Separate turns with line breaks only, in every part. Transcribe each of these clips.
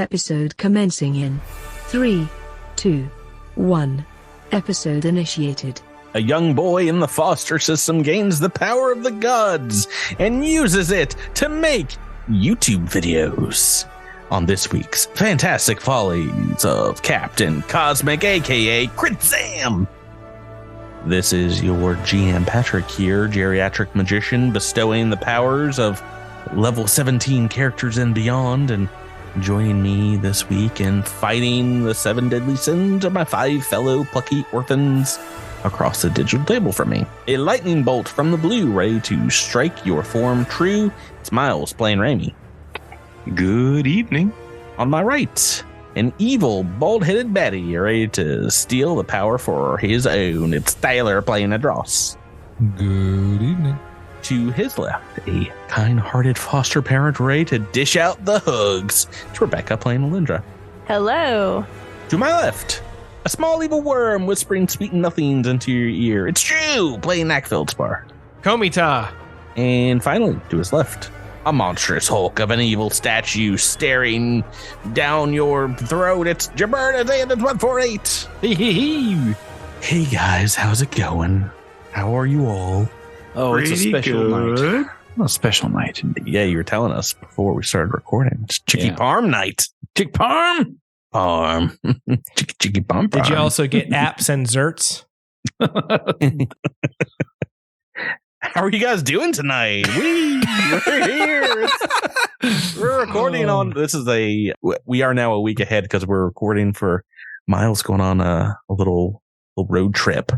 Episode commencing in 3, 2, 1. Episode initiated.
A young boy in the foster system gains the power of the gods and uses it to make YouTube videos. On this week's Fantastic Follies of Captain Cosmic, aka Crit Sam. This is your GM Patrick here, geriatric magician, bestowing the powers of level 17 characters and beyond, and joining me this week in fighting the 7 deadly sins of my 5 fellow plucky orphans across the digital table from me. A lightning bolt from the blue, ready to strike your form true. It's Miles playing Raimi.
Good evening.
On my right, an evil, bald-headed baddie ready to steal the power for his own. It's Tyler playing Adros.
Good evening.
To his left, a kind-hearted foster parent ready to dish out the hugs. It's Rebecca playing Alindra.
Hello.
To my left, a small evil worm whispering sweet nothings into your ear. It's Drew playing Nakfeldspar.
Komita.
And finally, to his left, a monstrous hulk of an evil statue staring down your throat. It's Jaberta and it's 148. Hey guys, how's it going? How are you all?
Oh, it's a special night. A special night indeed.
Yeah, you were telling us before we started recording. It's Chicky Parm night.
Chick Parm?
Parm. Chicky Parm.
Did you also get apps and zerts?
How are you guys doing tonight? We're here. We're recording on. This is we are now a week ahead because we're recording for Miles going on a little road trip.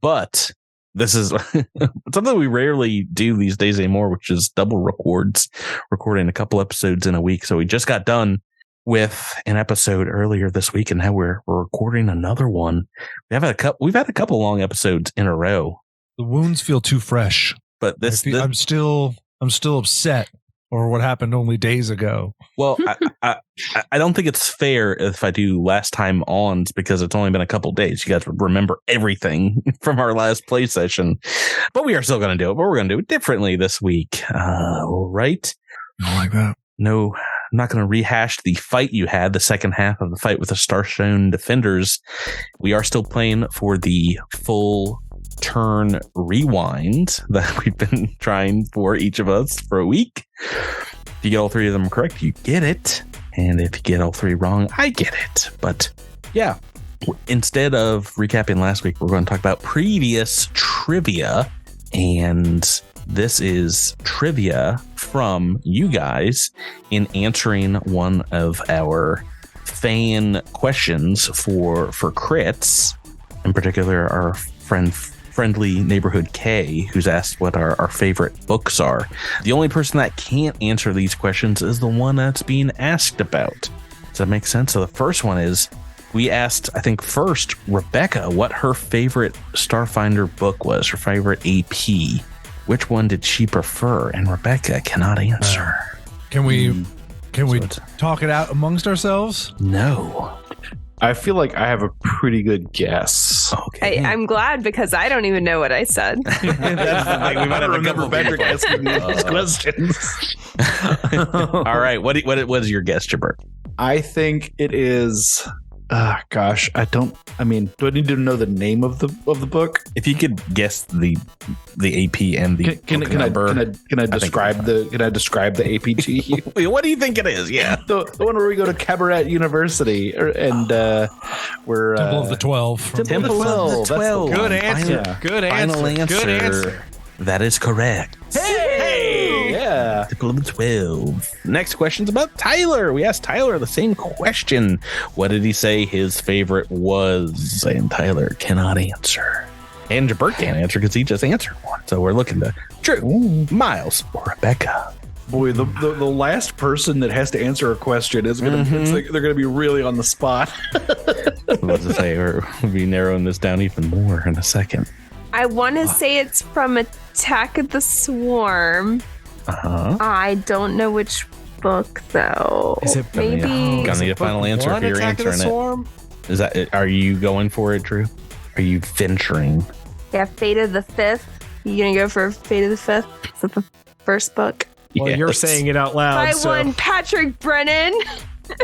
But this is something we rarely do these days anymore, which is double records, recording a couple episodes in a week. So we just got done with an episode earlier this week, and now we're recording another one. We've had a couple long episodes in a row.
The wounds feel too fresh.
But
I'm still upset over what happened only days ago.
Well, I don't think it's fair if I do last time ons because it's only been a couple days. You guys would remember everything from our last play session, but we are still going to do it. But we're going to do it differently this week, right?
I like that.
No, I'm not going to rehash the fight you had, the second half of the fight with the Starstone Defenders. We are still playing for the full turn rewind that we've been trying for each of us for a week. If you get all 3 of them correct, you get it. And if you get all 3 wrong, I get it. But yeah, instead of recapping last week, we're going to talk about previous trivia. And this is trivia from you guys in answering one of our fan questions for crits. In particular, our friendly neighborhood K, who's asked what our favorite books are. The only person that can't answer these questions is the one that's being asked about. Does that make sense? So the first one is, we asked, I think first, Rebecca what her favorite Starfinder book was, her favorite AP. Which one did she prefer? And Rebecca cannot answer.
Can we talk it out amongst ourselves?
No.
I feel like I have a pretty good guess.
Okay.
I'm glad because I don't even know what I said.
That's the thing. We might have a couple Patrick asking these questions. All right. What is your guess, Jabert?
I think it is. Gosh, do I need to know the name of the book?
If you could guess the AP and the
can I describe the AP to you?
What do you think it is? Yeah,
the one where we go to Cabaret University and we're
Temple of the 12.
Temple of the 12.
Good answer.
Final answer.
Good answer.
That is correct.
Hey! Yeah.
Temple of the 12. Next question's about Tyler. We asked Tyler the same question. What did he say his favorite was? And Tyler cannot answer. And Jabert can't answer because he just answered one. So we're looking to Drew, Miles, or Rebecca.
Boy, the last person that has to answer a question is going to they're going to be really on the spot.
I was about to say, we'll be narrowing this down even more in a second.
I want to say it's from Attack of the Swarm. I don't know which book though.
Is it
maybe?
Gonna need a final answer if you're answering it. Is that? Are you going for it, Drew? Are you venturing?
Yeah, Fate of the Fifth. You gonna go for Fate of the Fifth? Is that the first book?
Well, you're saying it out loud.
By one Patrick Brennan.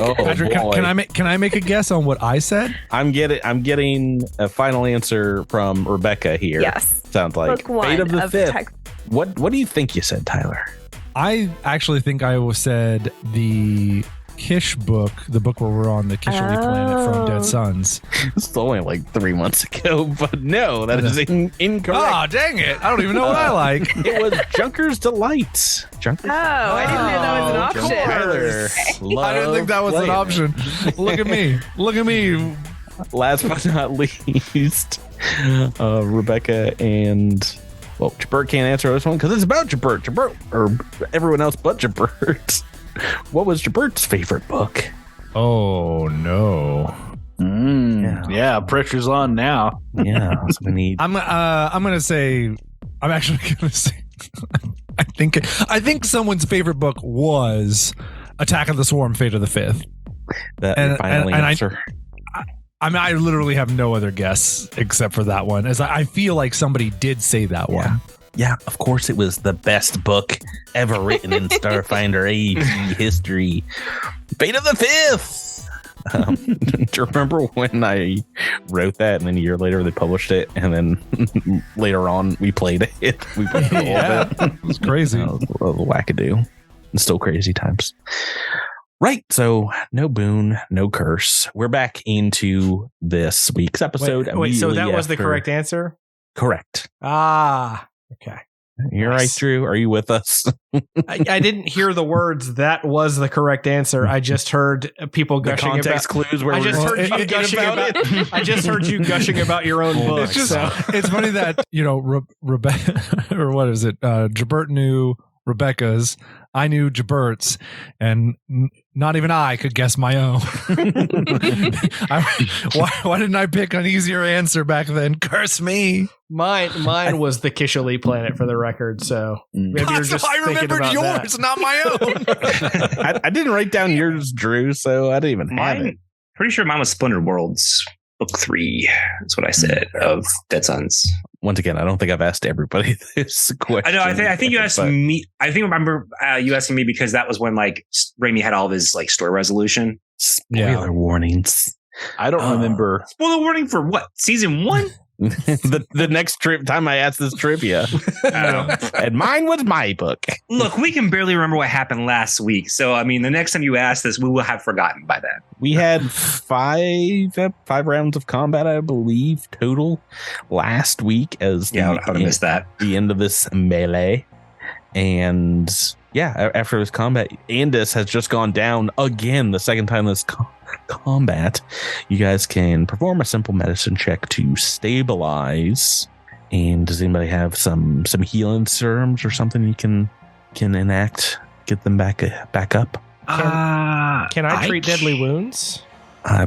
Oh,
Patrick,
boy.
can I make a guess on what I said?
I'm getting a final answer from Rebecca here.
Yes.
Sounds like
Book one
Fate of the Fifth.
text.
What do you think you said, Tyler?
I actually think I said the Kish book, the book where we're on the Kishali planet from Dead Sons.
It's only like 3 months ago, but no, that is incorrect.
Oh, dang it. I don't even know what I like.
It was Junker's Delight. Junker's
I didn't know that was an option.
Tyler,
I didn't think that was an option. Look at me. Look at me.
Last but not least, Rebecca and... Well, Jabert can't answer this one because it's about Jabert. Jabert, or everyone else but Jabert. What was Jabert's favorite book?
Oh, no.
Yeah, pressure's on now.
Yeah, so we need...
I'm actually gonna say I think someone's favorite book was Attack of the Swarm, Fate of the Fifth.
that
and-
final
and
answer.
I literally have no other guess except for that one, as I feel like somebody did say that one.
Yeah, of course it was the best book ever written in Starfinder AEG history. Fate of the Fifth! Do you remember when I wrote that and then a year later they published it and then later on we played it? We played all of it.
It was crazy.
That was a little wackadoo. It's still crazy times. Right, so no boon, no curse. We're back into this week's episode.
Wait, so that
immediately
was the
after-
correct answer?
Correct.
Ah, okay.
You're right, Drew. Are you with us?
I didn't hear the words. That was the correct answer. I just heard people
The
gushing
context
about.
clues where
I just
we're
heard you
talking
gushing about.
it.
I just heard you gushing about your own book.
It's just
so.
it's funny that Rebecca or what is it? Jabert knew Rebecca's. I knew Jabert's, and not even I could guess my own. Why didn't I pick an easier answer back then? Curse me.
Mine was the Kishali planet for the record. So maybe you're just
I
thinking
remembered
about
yours,
that.
not my own.
I didn't write down yours, Drew, so I didn't even have it.
Mine, pretty sure mine was Splintered Worlds, book 3. That's what I said of Dead Sons.
Once again, I don't think I've asked everybody this question.
I know. I think you asked
but
me. I think I remember you asking me because that was when like Raimi had all of his like story resolution.
Spoiler warnings.
I don't remember.
Spoiler warning for what? Season 1?
the next time I asked this trivia, and mine was my book.
Look, we can barely remember what happened last week. So, I mean, the next time you ask this, we will have forgotten by then.
We had five rounds of combat, I believe, total last week as
I would have missed that.
the end of this melee. And yeah, after this combat, Andis has just gone down again, the second time this combat. You guys can perform a simple medicine check to stabilize. And does anybody have some healing serums or something you can enact, get them back up?
Can I treat deadly wounds?
I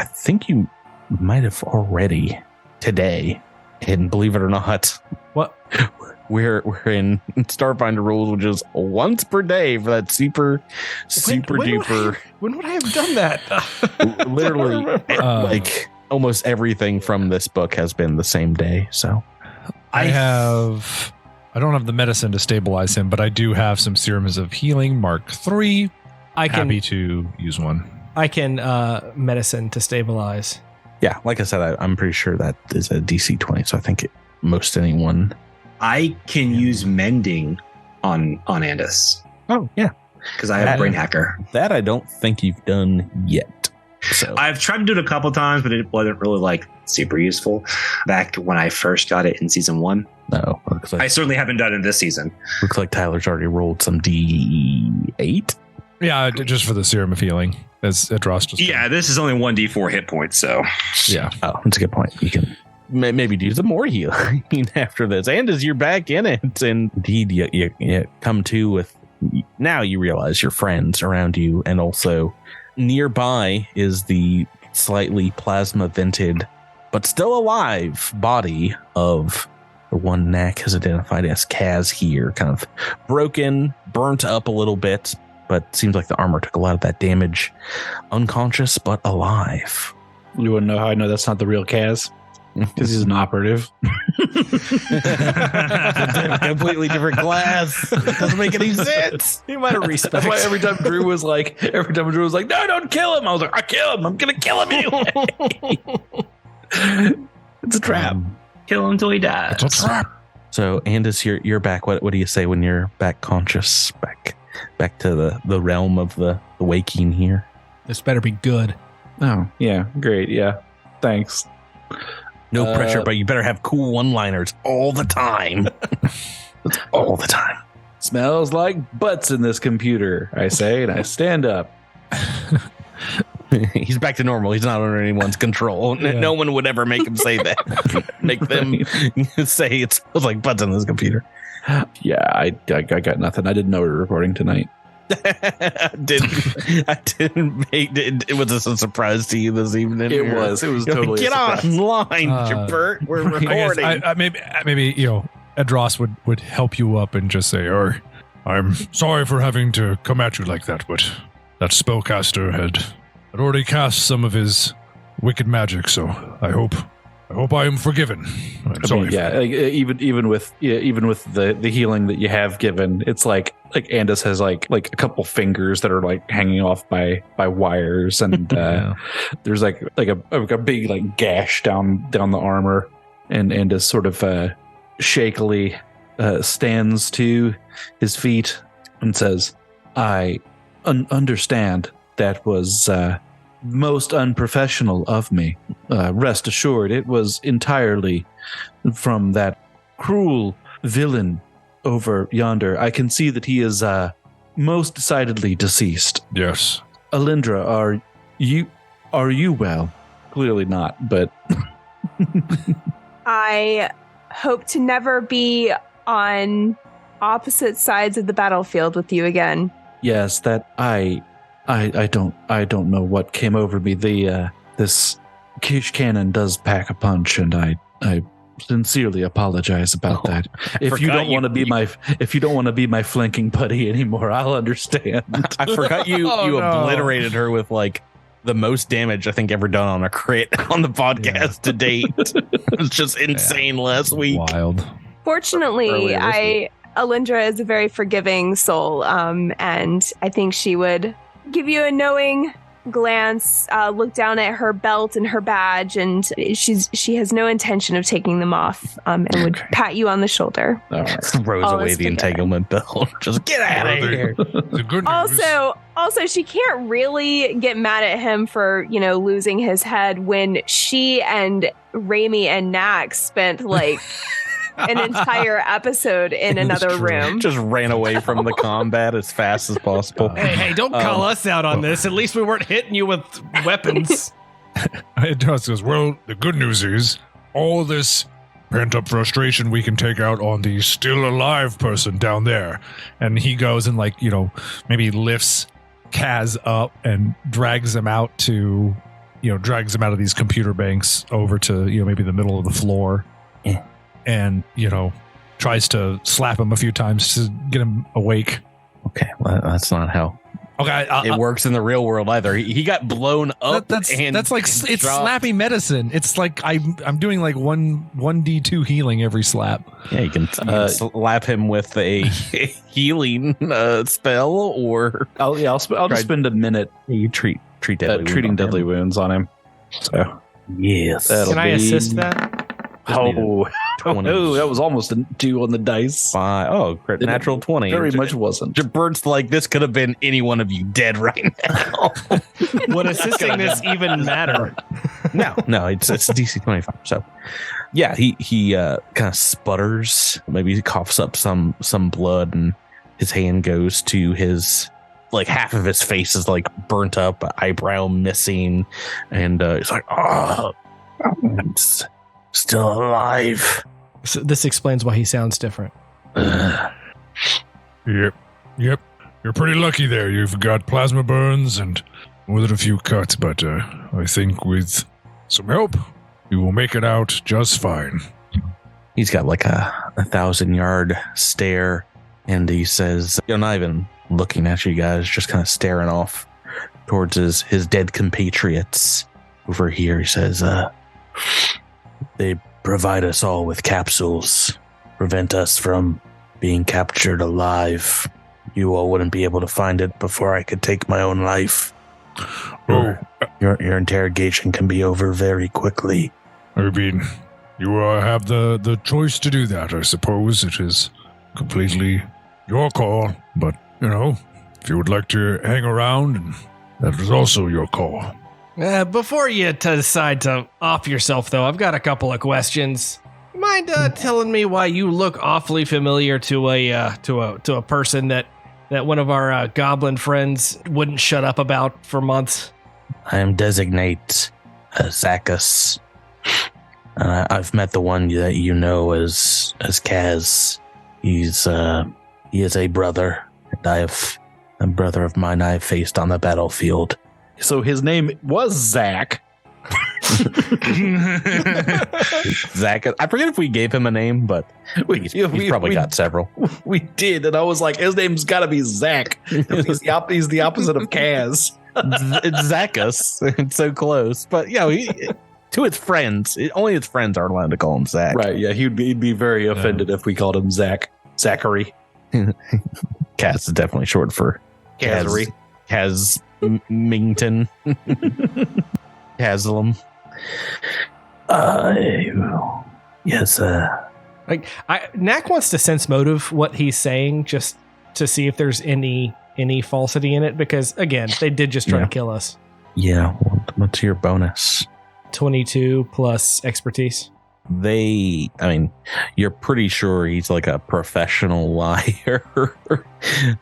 think you might have already today. And believe it or not,
What?
We're in Starfinder rules, which is once per day for that super duper.
When would I have done that?
Literally, like almost everything from this book has been the same day. So
I don't have the medicine to stabilize him, but I do have some serums of healing Mark 3. Happy to use one.
I can medicine to stabilize.
yeah, like I said, I'm pretty sure that is a DC 20. So I think most anyone.
I can use mending on Andis
Oh yeah,
because I have Brain Hacker.
that I don't think you've done yet. So
I've tried to do it a couple times, but it wasn't really like super useful back when I first got it in season 1.
no, looks
I
like,
certainly haven't done it this season.
Tyler's already rolled some D8.
Yeah, just for the serum of healing. As Dross just
Yeah, this is only 1d4 hit points, so
Yeah.
Oh, that's a good point. You can maybe do some more healing after this. And as you're back in it, indeed, you come to with, now you realize your friends around you, and also nearby is the slightly plasma vented, but still alive body of the one Knack has identified as Kaz here, kind of broken, burnt up a little bit, but seems like the armor took a lot of that damage. Unconscious, but alive.
You wouldn't know how I know that's not the real Kaz. Because he's an operative.
Completely different class. It doesn't make any sense.
You might have respect.
That's why every time Drew was like, no, don't kill him. I was like, I kill him. I'm going to kill him anyway. It's a trap.
Kill him until he dies.
It's a trap.
So, Andis, you're back. What do you say when you're back conscious? Back to the realm of the waking here.
This better be good.
Oh, yeah. Great. Yeah. Thanks.
No pressure, but you better have cool one-liners all the time. All the time.
Smells like butts in this computer, I say, and I stand up.
He's back to normal. He's not under anyone's control.
Yeah.
No one would ever make him say that. Make them say it smells like butts on this computer.
Yeah, I got nothing. I didn't know we were recording tonight.
I didn't make it. It was a surprise to you this evening.
It was totally
Get
a surprise.
online, Jabert. We're recording.
I maybe Edros would help you up and just say, I'm sorry for having to come at you like that, but that spellcaster had already cast some of his wicked magic, so I hope I am forgiven. I'm sorry.
Even with the healing that you have given, it's like Andis has like a couple fingers that are like hanging off by wires, and there's like a big like gash down the armor, and Andis sort of shakily stands to his feet and says, "I understand that was most unprofessional of me. Rest assured, it was entirely from that cruel villain over yonder. I can see that he is most decidedly deceased.
Yes.
Alindra, are you well? Clearly not, but
I hope to never be on opposite sides of the battlefield with you again.
yes, that I don't know what came over me. This Kish cannon does pack a punch, and I sincerely apologize about that. If you don't want to be my flanking buddy anymore, I'll understand.
I forgot you obliterated her with like the most damage I think ever done on a crit on the podcast to date. It was just insane last week.
Wild.
Fortunately, Alindra is a very forgiving soul, and I think she would give you a knowing glance, look down at her belt and her badge, and she has no intention of taking them off, and would pat you on the shoulder.
Throws away the entanglement belt. Just get out of here.
The good news.
Also, she can't really get mad at him for, losing his head when she and Raimi and Nax spent like an entire episode in another room.
Just ran away from the combat as fast as possible.
Hey, don't call us out on this. At least we weren't hitting you with weapons.
It goes, well, the good news is all this pent-up frustration we can take out on the still alive person down there. And he goes and maybe lifts Kaz up and drags him out to, drags him out of these computer banks over to, maybe the middle of the floor.
Yeah.
And, tries to slap him a few times to get him awake.
Okay, well, that's not how it works in the real world either. He got blown up.
It's slappy medicine. It's like I'm doing like 1d2 healing every slap.
Yeah, you can slap him with a healing spell, or
I'll just spend a minute
you treat
treating deadly wounds on him. So
yes,
can I assist that?
That was almost a 2 on the dice.
Crit natural 20.
Very much wasn't.
Jabert's like, this could have been any one of you dead right now.
Would assisting this even matter?
No, it's DC 25. So, yeah, he kind of sputters. Maybe he coughs up some blood, and his hand goes to his, like, half of his face is like burnt up, eyebrow missing, and he's like, I'm still alive.
So this explains why he sounds different.
Yep. You're pretty lucky there. You've got plasma burns and more than a few cuts, but I think with some help, you will make it out just fine.
He's got like a 1,000-yard stare, and he says, "You're not even looking at you guys, just kind of staring off towards his dead compatriots over here." He says, They provide us all with capsules, prevent us from being captured alive. You all wouldn't be able to find it before I could take my own life. Your interrogation can be over very quickly.
I mean, you have the choice to do that, I suppose. It is completely your call, but, if you would like to hang around, that is also your call.
Before you decide to off yourself, though, I've got a couple of questions. Mind telling me why you look awfully familiar to a person that one of our goblin friends wouldn't shut up about for months?
I am designate Zacchus. I've met the one that you know as Kaz. He is a brother, and a brother of mine I have faced on the battlefield.
So his name was Zach.
Zach. I forget if we gave him a name, but he's probably got several.
We did, and I was like, his name's got to be Zach. He's the opposite of Kaz.
It's Zacchus. It's so close, but to his friends, only his friends are allowed to call him Zach.
Right? Yeah, he'd be very offended if we called him Zach. Zachary.
Kaz is definitely short for
Kazary.
Mington. Absalom. Yes.
Knack wants to sense motive what he's saying, just to see if there's any falsity in it, because again, they did just try to kill us.
Yeah. What's your bonus?
22 plus expertise.
You're pretty sure he's like a professional liar,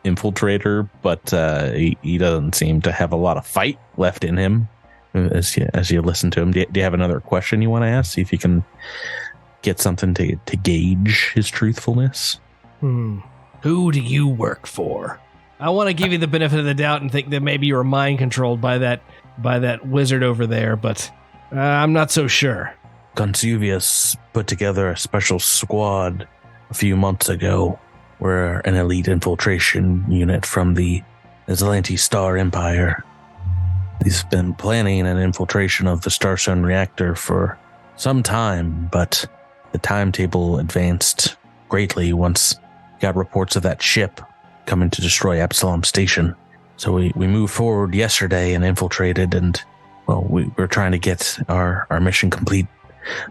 infiltrator, but he doesn't seem to have a lot of fight left in him as you listen to him. Do you have another question you want to ask? See if you can get something to gauge his truthfulness.
Who do you work for? I want to give you the benefit of the doubt and think that maybe you were mind controlled by that wizard over there, but I'm not so sure.
Consuvius put together a special squad a few months ago. We're an elite infiltration unit from the Atlantis Star Empire. He's been planning an infiltration of the Starstone reactor for some time, but the timetable advanced greatly once we got reports of that ship coming to destroy Absalom Station. So we moved forward yesterday and infiltrated, and we're trying to get our mission complete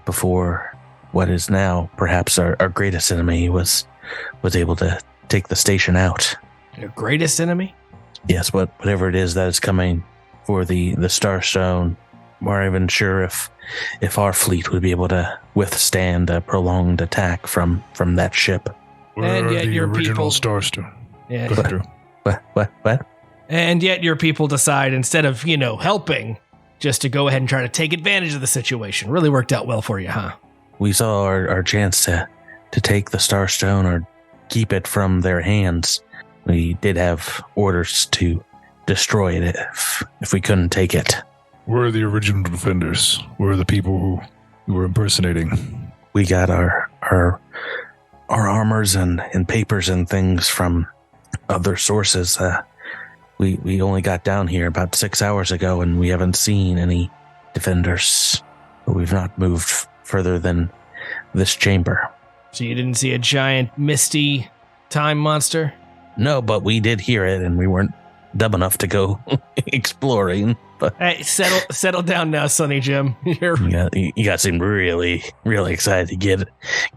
before what is now perhaps our greatest enemy was able to take the station out.
Your greatest enemy?
Yes, whatever it is that is coming for the Starstone. We're not even sure if our fleet would be able to withstand a prolonged attack from that ship.
And yet your
people,
Starstone.
Yeah.
What?
And yet your people decide, instead of helping, just to go ahead and try to take advantage of the situation. Really worked out well for you, huh?
We saw our chance to take the Starstone or keep it from their hands. We did have orders to destroy it if we couldn't take it.
We're the original defenders. We're the people who you were impersonating.
We got our armors and papers and things from other sources. We only got down here about 6 hours ago, and we haven't seen any defenders. But we've not moved further than this chamber.
So you didn't see a giant, misty time monster?
No, but we did hear it, and we weren't dumb enough to go exploring. But
hey, settle down now, Sonny Jim.
You guys seem really, really excited to get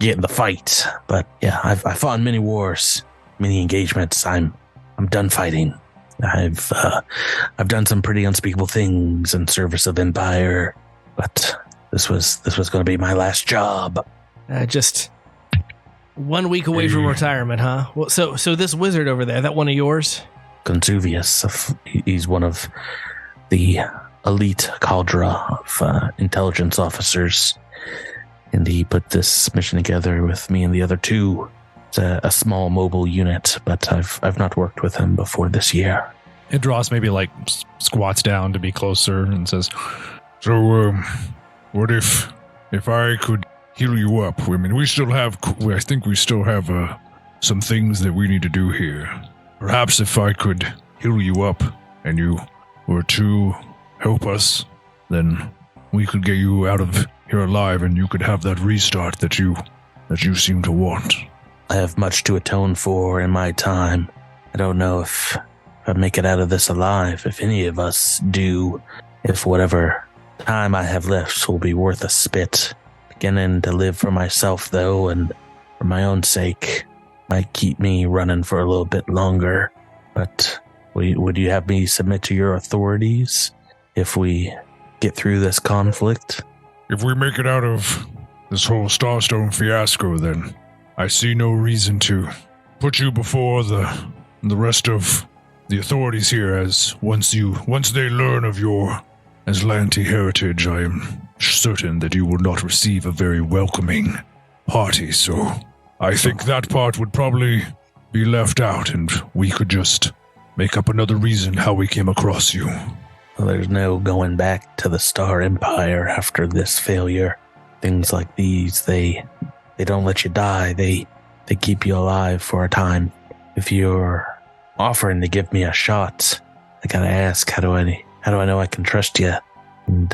in the fight. But yeah, I've fought in many wars, many engagements. I'm done fighting. I've done some pretty unspeakable things in service of Empire, but this was going to be my last job.
Just 1 week away from retirement, huh? Well, so this wizard over there, that one of yours?
Consuvius, he's one of the elite cadre of intelligence officers, and he put this mission together with me and the other two. It's a small mobile unit, but I've not worked with him before this year.
Idros maybe squats down to be closer and says, "So, what if I could heal you up? I mean, I think we still have some things that we need to do here. Perhaps if I could heal you up and you were to help us, then we could get you out of here alive and you could have that restart that you seem to want.
I have much to atone for in my time. I don't know if I make it out of this alive, if any of us do, if whatever time I have left will be worth a spit. Beginning to live for myself, though, and for my own sake, might keep me running for a little bit longer. But would you have me submit to your authorities if we get through this conflict?
If we make it out of this whole Starstone fiasco, then I see no reason to put you before the rest of the authorities here, as once they learn of your Aslanti heritage, I am certain that you will not receive a very welcoming party, so I think that part would probably be left out, and we could just make up another reason how we came across you.
Well, there's no going back to the Star Empire after this failure. Things like these, they don't let you die. They keep you alive for a time. If you're offering to give me a shot, I gotta ask, how do I know I can trust you? And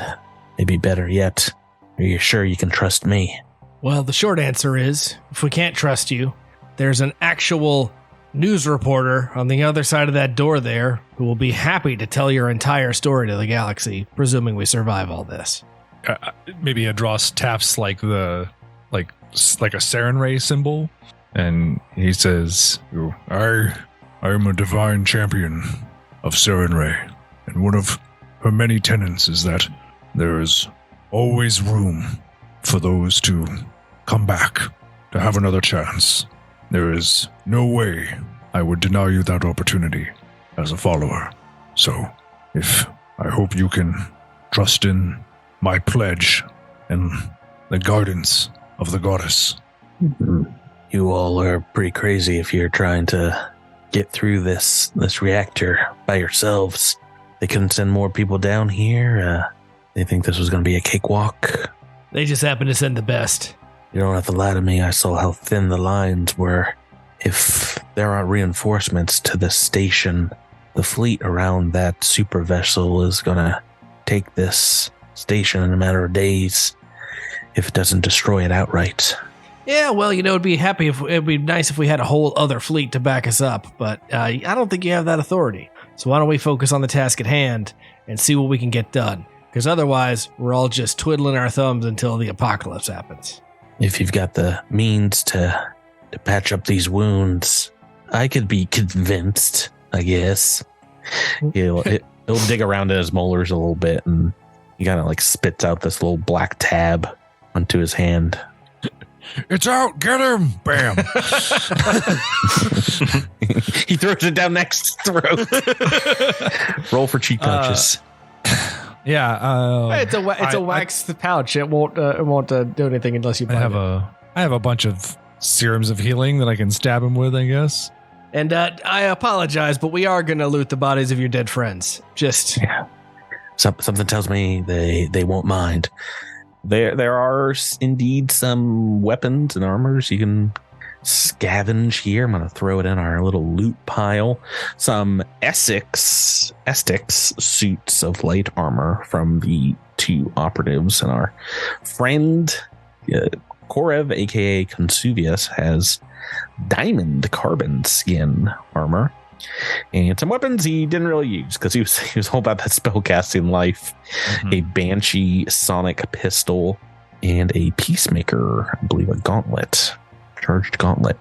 maybe better yet, are you sure you can trust me?
Well, the short answer is, if we can't trust you, there's an actual news reporter on the other side of that door there who will be happy to tell your entire story to the galaxy, presuming we survive all this.
Maybe Adros taps like a Saren Ray symbol, and he says, I am a divine champion of Saren Ray, and one of her many tenets is that there is always room for those to come back, to have another chance. There is no way I would deny you that opportunity as a follower. So, I hope you can trust in my pledge and the guidance of the goddess.
You all are pretty crazy if you're trying to get through this reactor by yourselves. They couldn't send more people down here. They think this was going to be a cakewalk.
They just happen to send the best.
You don't have to lie to me. I saw how thin the lines were. If there aren't reinforcements to this station, the fleet around that super vessel is going to take this station in a matter of days if it doesn't destroy it outright.
Yeah, well, it'd be nice if we had a whole other fleet to back us up, but I don't think you have that authority. So why don't we focus on the task at hand and see what we can get done? Because otherwise, we're all just twiddling our thumbs until the apocalypse happens.
If you've got the means to patch up these wounds, I could be convinced, I guess. He'll dig around in his molars a little bit, and he kind of spits out this little black tab onto his hand.
It's out! Get him! Bam!
He throws it down next throat. Roll for cheek punches.
Yeah,
it's a wax pouch. It won't do anything unless you.
I have a bunch of serums of healing that I can stab him with, I guess.
And I apologize, but we are going to loot the bodies of your dead friends. Just
something tells me they won't mind. There are indeed some weapons and armors you can scavenge here. I'm going to throw it in our little loot pile. Some Essex suits of light armor from the two operatives, and our friend Korev, aka Consuvius, has diamond carbon skin armor. And some weapons he didn't really use because he was all about that spellcasting life. Mm-hmm. A Banshee sonic pistol and a Peacemaker, I believe, a charged gauntlet.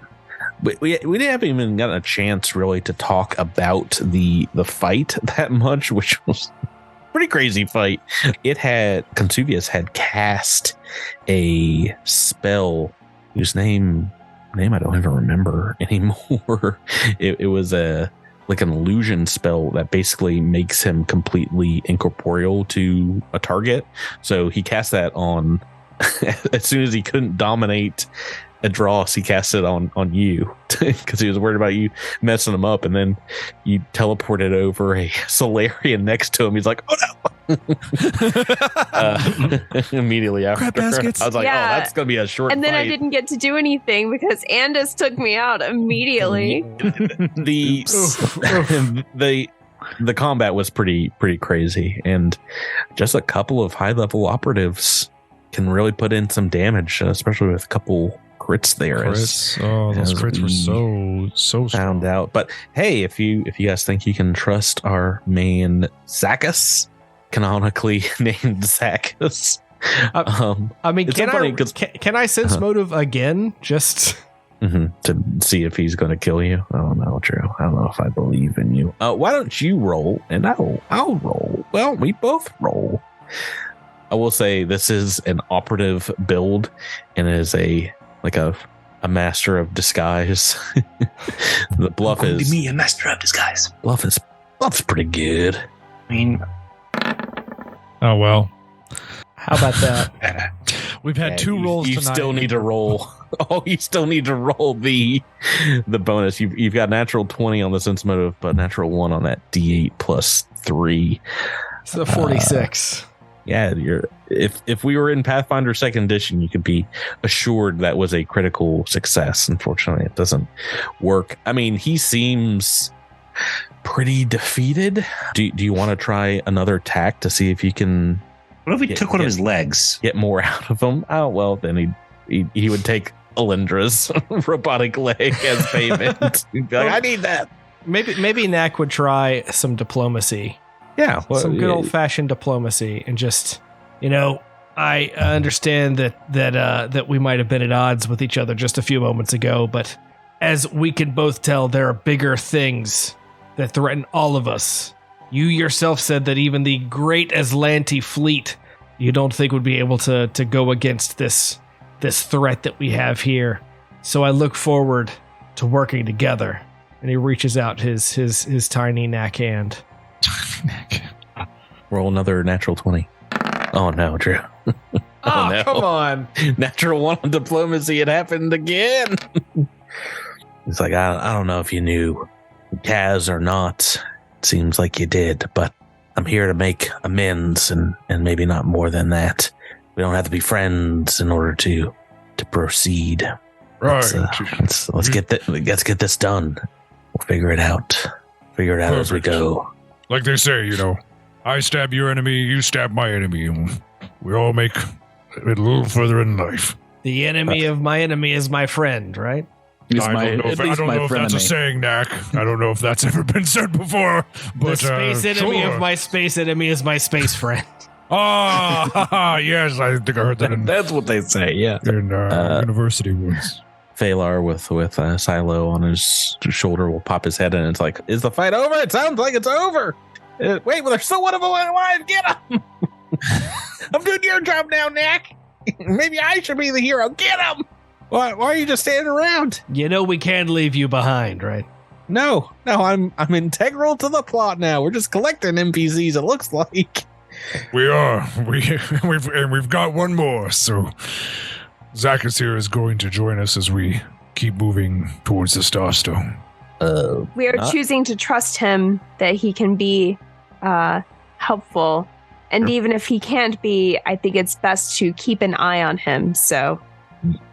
We haven't even gotten a chance really to talk about the fight that much, which was a pretty crazy fight. Consuvius had cast a spell whose name I don't even remember anymore. It was an illusion spell that basically makes him completely incorporeal to a target. So he cast that on as soon as he couldn't dominate Adros, he cast it on you because he was worried about you messing him up, and then you teleported over a Solarian next to him. He's like, oh no. Immediately after, I was like, oh, that's gonna be a short
and then
fight.
I didn't get to do anything because Andis took me out immediately.
the combat was pretty crazy, and just a couple of high-level operatives can really put in some damage, especially with a couple crits there.
Those crits were so
found
strong.
out. But hey, if you guys think you can trust our main Zacchus, canonically named Zacchus,
I mean, can I sense motive again? Just
to see if he's going to kill you. I don't know, Drew. I don't know if I believe in you. Why don't you roll and I'll roll? Well, we both roll. I will say this is an operative build, and it is a master of disguise. The bluff is
me, a master of disguise.
Bluff's pretty good.
I mean,
oh well.
How about that?
We've had two rolls
you
tonight.
Still need to roll. You still need to roll the bonus. You've got natural 20 on the sense motive, but natural 1 on that D8 plus 3.
So 46.
Yeah, if we were in Pathfinder 2nd Edition, you could be assured that was a critical success. Unfortunately, it doesn't work. I mean, he seems pretty defeated. Do you want to try another attack to see if you can?
What if we took one of his legs?
Get more out of him? Oh, well, then he would take Alindra's robotic leg as payment. He'd be like, I need that.
Maybe Knack would try some diplomacy.
Yeah. Well,
some good old-fashioned diplomacy, and just, I understand that we might have been at odds with each other just a few moments ago, but as we can both tell, there are bigger things that threaten all of us. You yourself said that even the great Aslanti fleet, you don't think would be able to go against this threat that we have here. So I look forward to working together. And he reaches out his tiny Knack hand.
Roll another natural 20. Oh no, Drew.
Oh,
no.
Come on.
Natural 1 on diplomacy. It happened again. It's like, I don't know if you knew Kaz or not. It seems like you did, but I'm here to make amends and maybe not more than that. We don't have to be friends in order to proceed.
Right.
Let's get this done. We'll figure it out. As we go.
Like they say, I stab your enemy, you stab my enemy, and we all make it a little further in life.
The enemy of my enemy is my friend, right?
I don't know if that's a saying, Knack. I don't know if that's ever been said before. But,
the space enemy
sure.
of my space enemy is my space friend.
Yes, I think I heard that.
That's what they say, yeah.
In university once.
Phalar with Silo on his shoulder will pop his head in, and it's like, is the fight over? It sounds like it's over. Wait, well, there's still one of them alive. Get him! I'm doing your job now, Knack. Maybe I should be the hero. Get him! Why are you just standing around?
We can't leave you behind, right?
No, I'm integral to the plot now. We're just collecting NPCs, it looks like.
We are. We've got one more, so Zacchus here is going to join us as we keep moving towards the Starstone.
We are choosing to trust him that he can be helpful. And even if he can't be, I think it's best to keep an eye on him. So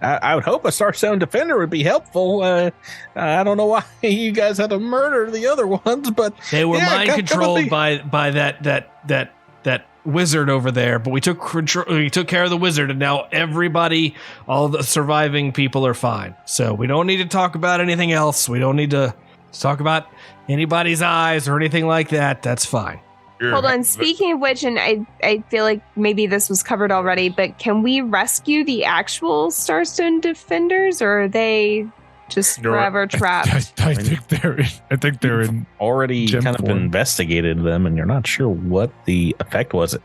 I would hope a Starstone defender would be helpful. I don't know why you guys had to murder the other ones, but
they were mind controlled by that wizard over there. But we took care of the wizard, and now everybody, all the surviving people, are fine. So we don't need to talk about anything else. We don't need to talk about anybody's eyes or anything like that. That's fine.
Hold on. Speaking of which, and I feel like maybe this was covered already, but can we rescue the actual Starstone defenders, or are they just forever trapped?
I think they're in
already kind of investigated them, and you're not sure what the effect was.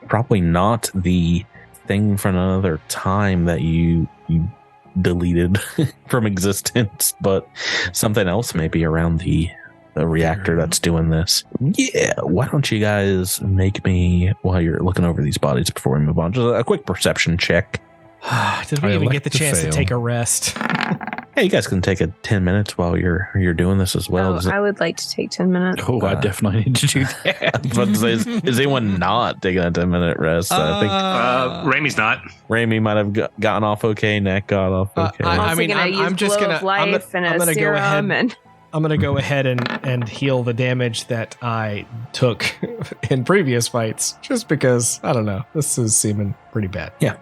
Probably not the thing from another time that you deleted from existence, but something else maybe around the reactor that's doing this. Yeah, why don't you guys make me, while you're looking over these bodies before we move on, just a quick perception check.
Did we even get the chance to take a rest?
Hey, you guys can take 10 minutes while you're doing this as well.
I would like to take 10 minutes.
Oh, I definitely need to do that.
But is anyone not taking a 10-minute rest? I think
Ramey's not.
Ramey might have gotten off okay. Knack got off okay.
I'm just gonna go ahead. gonna go ahead and heal the damage that I took in previous fights, just because I don't know. This is seeming pretty bad.
Yeah.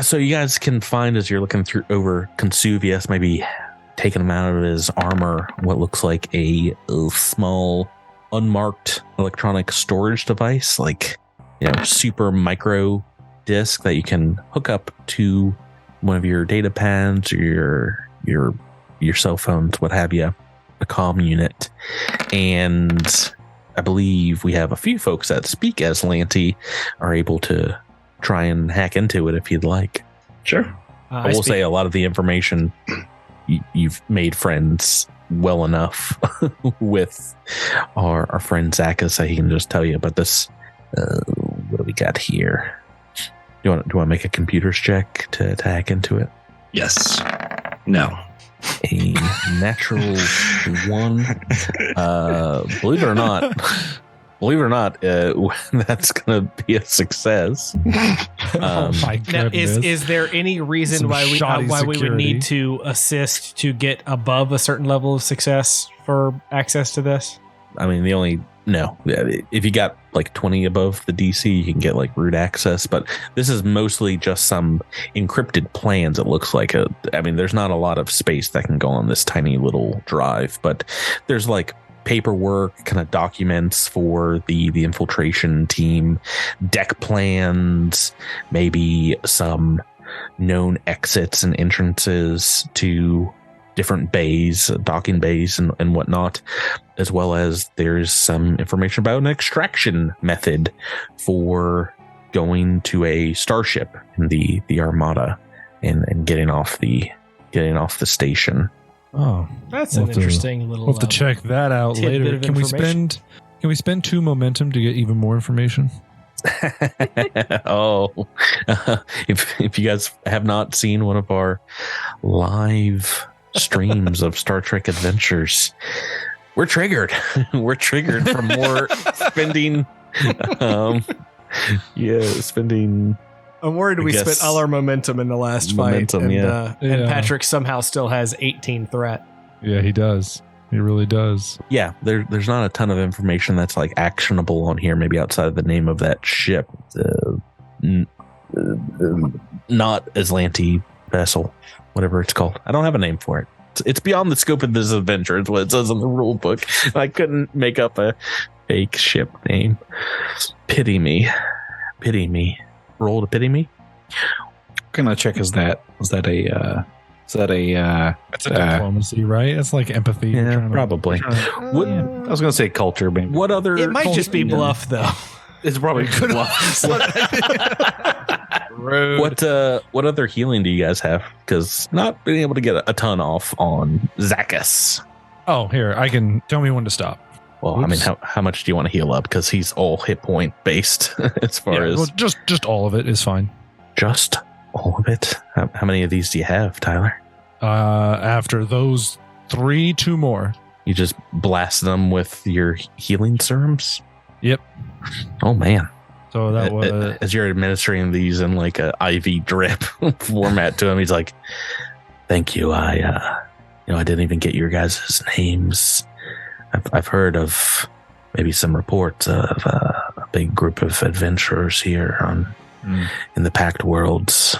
So you guys can find as you're looking through over Consuvius, maybe taking him out of his armor, what looks like a small unmarked electronic storage device, like super micro disk that you can hook up to one of your data pads or your cell phones, what have you, a comm unit. And I believe we have a few folks that speak as Lanty are able to try and hack into it if you'd like.
Sure.
I will say a lot of the information you've made friends well enough with our friend Zachus that he can just tell you about this. What do we got here? Do you want to make a computers check to hack into it?
Yes. No.
A natural 1. Believe it or not, that's going to be a success.
Oh my
Now,
goodness.
is there any reason
Some
why we
shoddy
would need to assist to get above a certain level of success for access to this?
I mean, no. If you got like 20 above the DC, you can get like root access, but this is mostly just some encrypted plans. It looks like there's not a lot of space that can go on this tiny little drive, but there's like paperwork, kind of documents for the infiltration team, deck plans, maybe some known exits and entrances to different bays, docking bays and whatnot, as well as there's some information about an extraction method for going to a starship in the Armada and getting off the station.
Oh,
That's an interesting little.
We'll have to check that out
tidbit
later.
of
Can we spend 2 momentum to get even more information?
If you guys have not seen one of our live streams of Star Trek Adventures, we're triggered. We're triggered for more spending. Spending.
I'm worried we spent all our momentum in the last fight, and Patrick somehow still has 18 threat.
Yeah, he does. He really does.
Yeah, there's not a ton of information that's like actionable on here. Maybe outside of the name of that ship, not Aslanti vessel, whatever it's called. I don't have a name for it. It's beyond the scope of this adventure. It's what it says in the rule book. I couldn't make up a fake ship name. Pity me. Roll to pity me.
Can I check? Is that a
That's a diplomacy, right? It's like empathy.
Yeah, probably.
I was going to say culture, maybe.
What other?
It might just be bluff, though.
It's probably bluff.
What other healing do you guys have? Because not being able to get a ton off on Zachus.
Oh, here, I can tell me when to stop.
Well,
Oops.
I mean, how much do you want to heal up? Because he's all hit point based as far as...
Well, just all of it is fine.
Just all of it? How many of these do you have, Tyler?
After those 3, 2 more.
You just blast them with your healing serums?
Yep.
Oh, man.
So that was...
As you're administering these in like a IV drip format to him, he's like, thank you. I didn't even get your guys' names. I've heard of maybe some reports of a big group of adventurers here in the Pact Worlds.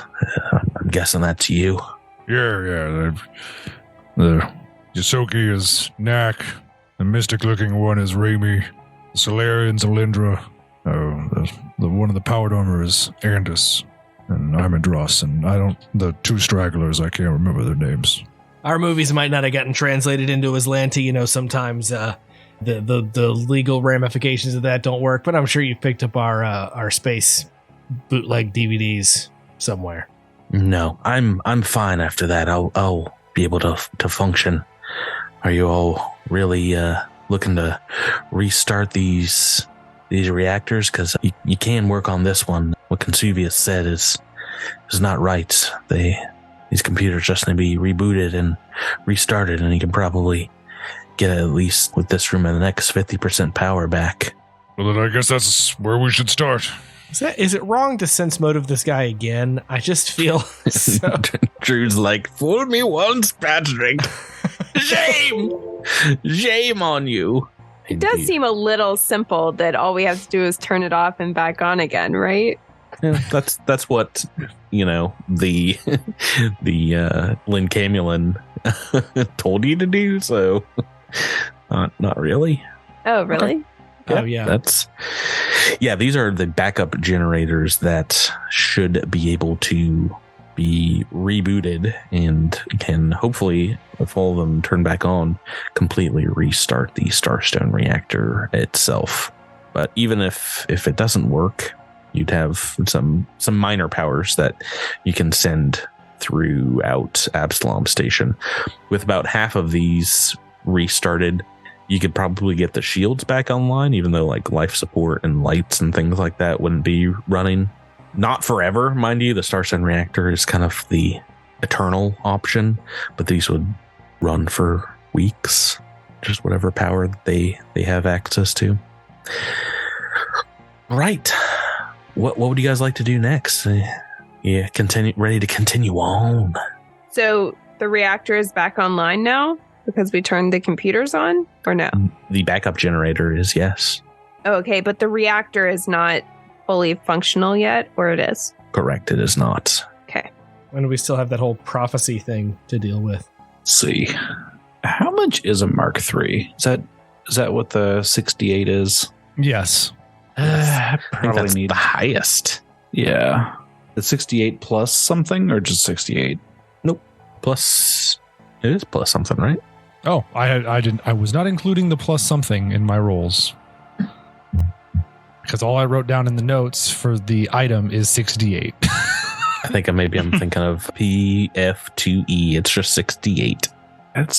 I'm guessing that's you.
Yeah. The Yosoki is Knack. The mystic-looking one is Raimi. The Solarian's Alindra. The one of the powered armor is Andis. And I'm Andros. And the 2 stragglers, I can't remember their names.
Our movies might not have gotten translated into Aslanti. Sometimes the legal ramifications of that don't work. But I'm sure you've picked up our space bootleg DVDs somewhere.
No, I'm fine after that. I'll be able to function. Are you all really looking to restart these reactors? Because you can work on this one. What Consuvius said is not right. These computers just need to be rebooted and restarted, and you can probably get at least with this room in the next 50% power back.
Well, then I guess that's where we should start.
Is it wrong to sense motive this guy again? I just feel so...
Drew's like, fool me once, Patrick. Shame on you.
It does seem a little simple that all we have to do is turn it off and back on again, right?
Yeah, that's what the Lynn Camulin told you to do. So not really.
Oh, really?
Yeah, these are the backup generators that should be able to be rebooted and can hopefully, if all of them turn back on, completely restart the Starstone reactor itself. But even if it doesn't work, you'd have some minor powers that you can send throughout Absalom Station. With about half of these restarted, you could probably get the shields back online, even though like life support and lights and things like that wouldn't be running. Not forever, mind you. The Starstone reactor is kind of the eternal option, but these would run for weeks. Just whatever power they have access to. Right. What would you guys like to do next? Ready to continue on.
So the reactor is back online now because we turned the computers on, or no?
The backup generator is, yes.
Oh, okay, but the reactor is not fully functional yet, or it is?
Correct, it is not.
Okay.
When do we still have that whole prophecy thing to deal with?
Let's see. How much is a Mark III? Is that what the 68 is?
Yes.
I think that's the highest.
Yeah. The 68 plus something or just 68?
Nope. Plus, it is plus something, right?
Oh, I was not including the plus something in my rolls. Because all I wrote down in the notes for the item is 68.
I think I'm thinking of PF2E. It's just 68.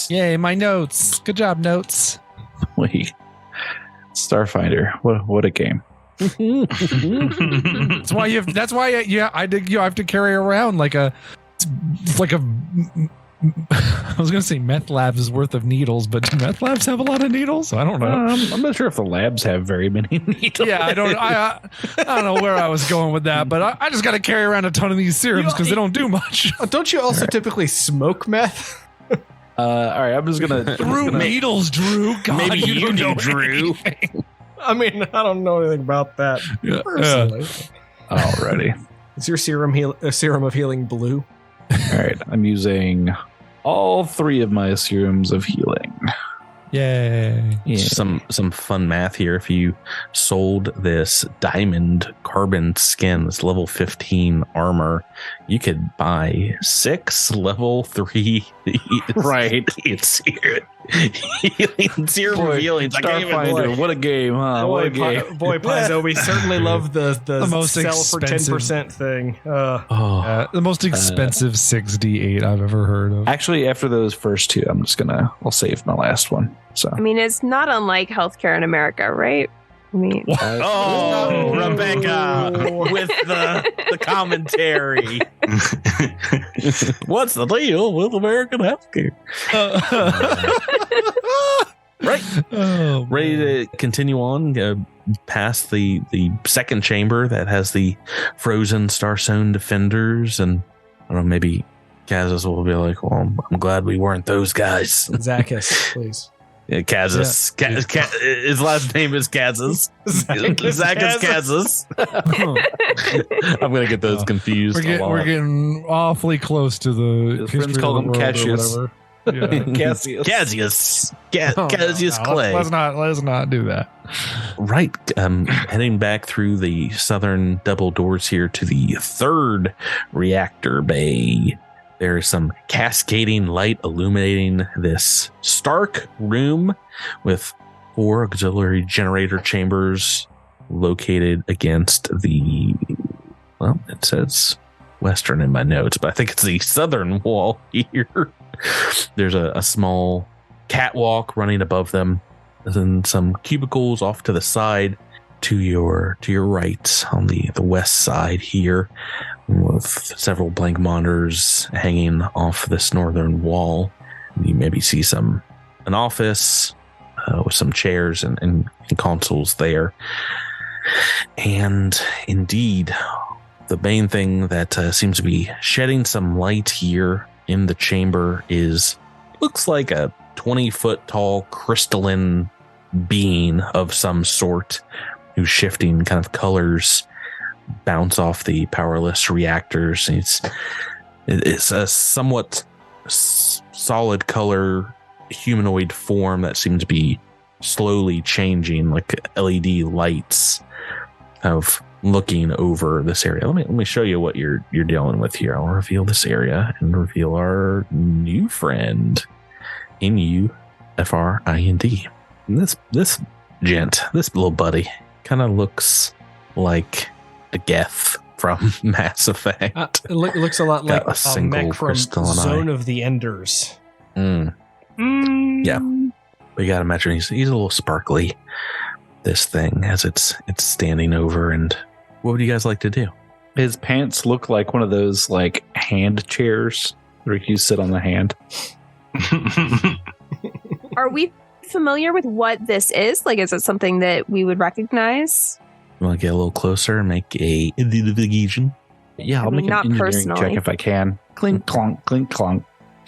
Yay, my notes. Good job, notes.
Wait. Starfinder. What a game.
That's why you have to carry around like a I was going to say meth labs worth of needles, but do meth labs have a lot of needles? I don't know.
I'm not sure if the labs have very many needles.
Yeah, I don't know where I was going with that, but I just got to carry around a ton of these serums because they don't do much.
Don't you also typically smoke meth?
All right, I'm just gonna
needles, Drew. God,
maybe you do, Drew.
I mean, I don't know anything about that personally.
Alrighty.
Is your serum of healing blue?
All right, I'm using all 3 of my serums of healing.
Yay.
Yeah.
Some fun math here. If you sold this diamond carbon skin, this level 15 armor, you could buy 6 level 3.
Right.
It's serum of healing.
Starfinder, what a game, huh? What a game.
Boy, Paizo, we certainly love the
most
sell
expensive
for 10% thing.
The most expensive 6D8 I've ever heard of.
Actually, after those first 2, I'll save my last one. So
I mean, it's not unlike healthcare in America, right? I mean,
Rebecca with the commentary. What's the deal with American healthcare? Right.
Oh,
ready to continue on past the second chamber that has the frozen Starstone defenders, and I don't know, maybe Kazas will be like, well, I'm glad we weren't those guys.
Zacchus, please.
Yeah, Kazas.
Yeah.
His last name is Kazas. Zacchus Kazas. I'm going to get those confused.
We're getting awfully close to the
his friends call him Cassius.
Yeah.
Cassius.
Cassius Clay.
Let's not do that.
Right. Heading back through the southern double doors here to the 3rd reactor bay. There is some cascading light illuminating this stark room with 4 auxiliary generator chambers located against the, well, it says western in my notes, but I think it's the southern wall here. There's a small catwalk running above them, and then some cubicles off to the side to your right on the west side here, with several blank monitors hanging off this northern wall. You maybe see an office with some chairs and consoles there. And indeed, the main thing that seems to be shedding some light here in the chamber looks like a 20-foot tall crystalline being of some sort whose shifting kind of colors bounce off the powerless reactors. It's a somewhat solid color humanoid form that seems to be slowly changing, like LED lights of looking over this area. Let me show you what you're dealing with here. I'll reveal this area and reveal our new friend, N-U-F-R-I-N-D. And this gent, this little buddy, kind of looks like a Geth from Mass Effect.
It looks a lot like
a
mech from Zone of the Enders.
Yeah, but you gotta imagine he's a little sparkly, this thing, as it's standing over. And what would you guys like to do?
His pants look like one of those like hand chairs where you sit on the hand.
Are we familiar with what this is? Like, is it something that we would recognize?
You want to get a little closer and make a investigation?
Yeah, I'll make an engineering check if I can. Clink, clonk, clink, clonk.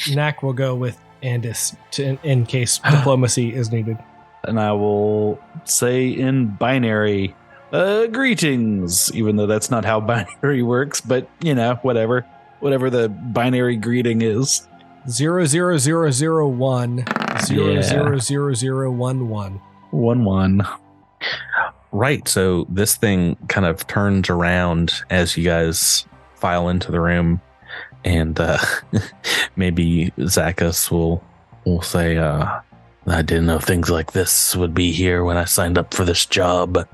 Knack will go with Andis in case diplomacy is needed.
And I will say in binary, greetings, even though that's not how binary works, but, you know, whatever the binary greeting is.
00001 0000011
11.
Right, so this thing kind of turns around as you guys file into the room, and maybe Zachus will say, I didn't know things like this would be here when I signed up for this job.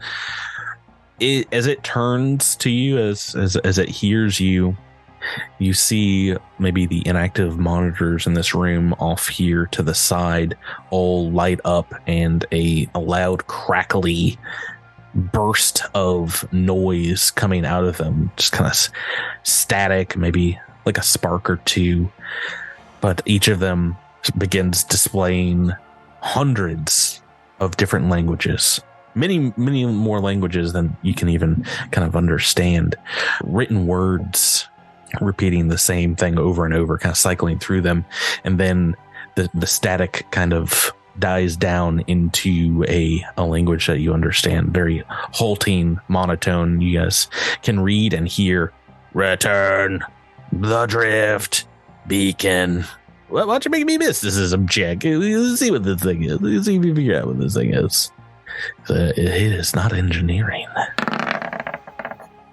As it turns to you, as it hears you, you see maybe the inactive monitors in this room off here to the side all light up, and a loud crackly burst of noise coming out of them, just kind of static, maybe like a spark or two, but each of them begins displaying hundreds of different languages, many more languages than you can even kind of understand, written words repeating the same thing over and over, kind of cycling through them, and then the static kind of dies down into a language that you understand, very halting, monotone. You guys can read and hear, return the drift beacon. Why don't you make me mysticism check? Let's see what this thing is. Let's see if you figure out what this thing is. It is not engineering.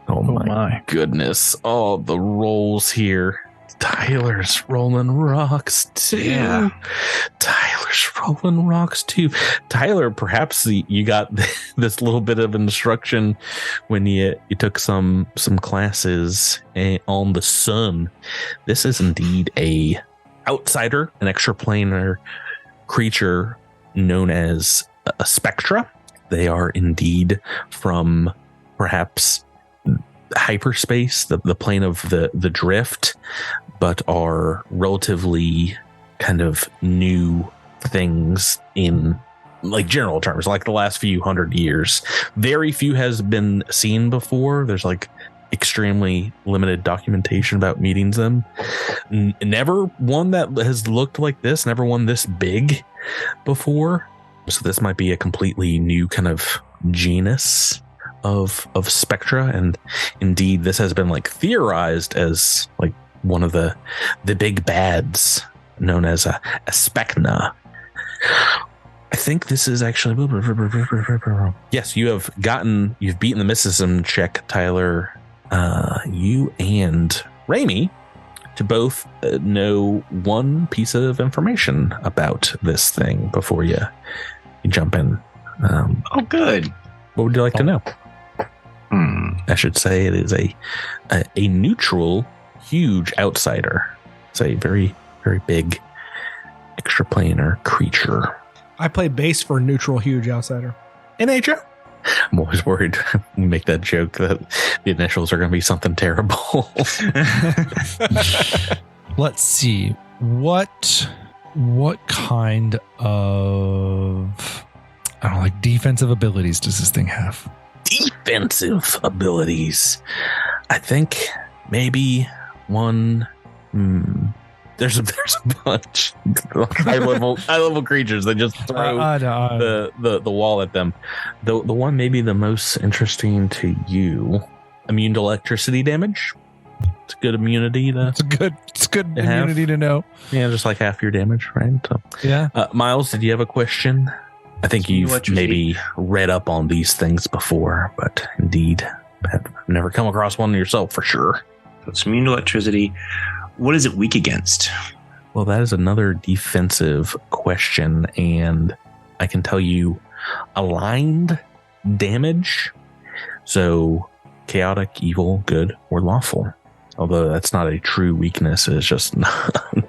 Oh my goodness. Oh, the rolls here. Tyler's rolling rocks too. Yeah. Tyler's rolling rocks too. Tyler, perhaps you got this little bit of instruction when you took some classes on the sun. This is indeed a outsider, an extraplanar creature known as a spectra. They are indeed from perhaps hyperspace, the plane of the drift, but are relatively kind of new things in like general terms, like the last few 100 years. Very few has been seen before. There's like extremely limited documentation about meeting them. Never one that has looked like this, never one this big before. So this might be a completely new kind of genus of spectra, and indeed this has been like theorized as like one of the big bads, known as a specna. I think this is actually, yes, you've beaten the mysticism check, Tyler. You and Raimi to both know one piece of information about this thing before you jump in.
Oh, good.
What would you like to know? I should say it is a neutral, huge outsider. It's a very, very big extraplanar creature.
I play bass for neutral, huge outsider.
NHL. I'm always worried we make that joke that the initials are going to be something terrible.
Let's see. What kind of, I don't know, like defensive abilities does this thing have?
Defensive abilities. I think maybe one. There's a bunch high level creatures that just throw the wall at them. The one maybe the most interesting to you, immune to electricity damage. It's a good immunity to.
It's good immunity to know.
Yeah, just like half your damage, right? So,
yeah.
Miles, did you have a question? I think you've maybe read up on these things before, but indeed, have never come across one yourself for sure.
So it's immune to electricity. What is it weak against?
Well, that is another defensive question, and I can tell you aligned damage. So chaotic, evil, good, or lawful. Although that's not a true weakness. It's just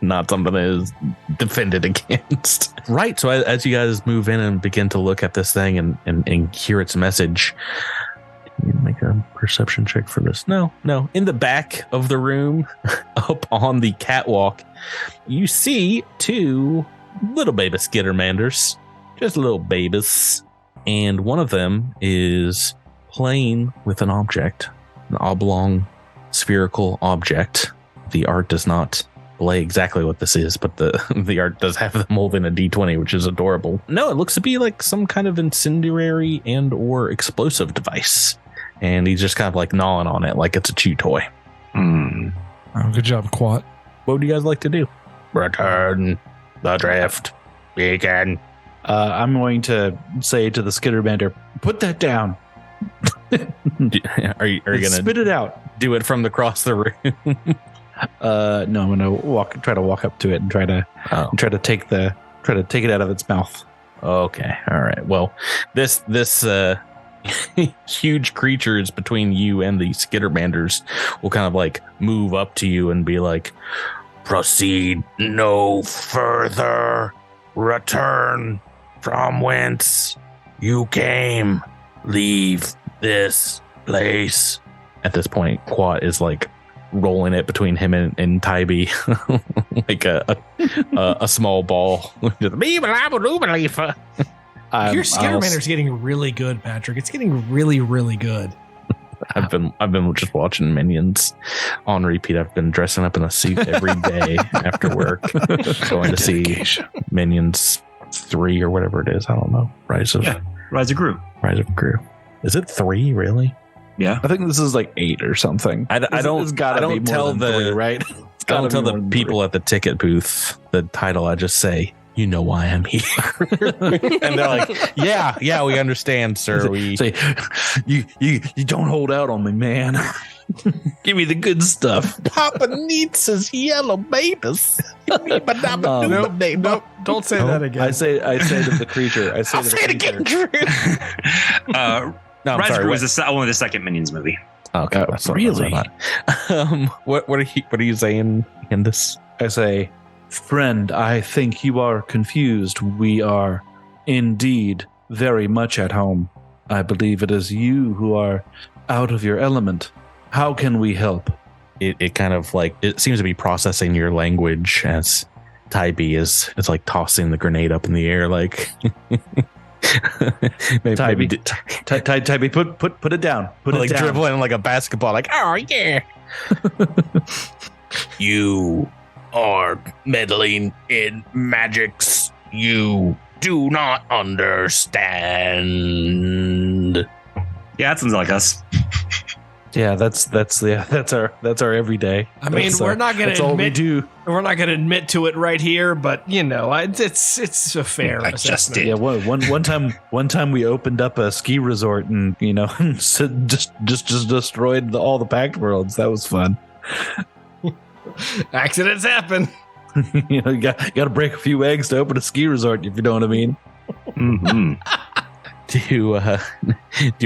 not something that is defended against. Right. So as you guys move in and begin to look at this thing and hear its message, you make a perception check for this. No. In the back of the room, up on the catwalk, you see two little baby skittermanders. Just little babies. And one of them is playing with an object, an oblong spherical object. The art does not lay exactly what this is, but the art does have them holding a D20, which is adorable. No, it looks to be like some kind of incendiary and or explosive device. And he's just kind of like gnawing on it like it's a chew toy.
Oh, good job, Quat.
What would you guys like to do? Return the drift. Begin.
I'm going to say to the skittermander, put that down.
Are you gonna
spit it out?
Do it from across the room?
No, I'm gonna try to walk up to it and try to take it out of its mouth.
Okay, all right. Well, this huge creatures between you and the skittermanders will kind of like move up to you and be like, proceed no further, return from whence you came, leave this place. At this point, Quat is like rolling it between him and Tybee like a small ball.
Your skittermander's getting really good, Patrick. It's getting really, really good.
I've been just watching Minions on repeat. I've been dressing up in a suit every day after work, going to see Minions 3 or whatever it is. I don't know. Rise of Gru. Is it 3 really?
Yeah,
I think this is like 8 or something.
I don't tell the people at the ticket booth the title. I just say, you know why I'm here. And they're like, yeah, we understand, sir. We
say, you don't hold out on me, man. Give me the good stuff.
Papa needs his yellow babies.
Nope, don't say that again.
I say to the creature.
I'll say it again, Drew. No, I'm
Rise of
sorry.
Gru was only the second Minions movie.
Okay,
really?
What are you saying in this?
I say, friend, I think you are confused. We are indeed very much at home. I believe it is you who are out of your element. How can we help?
It kind of like, it seems to be processing your language as Tybee is like tossing the grenade up in the air, like
Tybee, put it down. Put
like
it down.
dribbling like a basketball, like, oh yeah. You are meddling in magics you do not understand.
Yeah, that sounds like us.
Yeah, that's our everyday.
I mean, we're not going to admit we're not going to admit to it right here, but you know, it's a fair assessment.
Yeah, one time we opened up a ski resort and just destroyed all the packed worlds. That was fun.
Accidents happen.
You got to break a few eggs to open a ski resort, if you know what I mean.
Mm-hmm.
Do you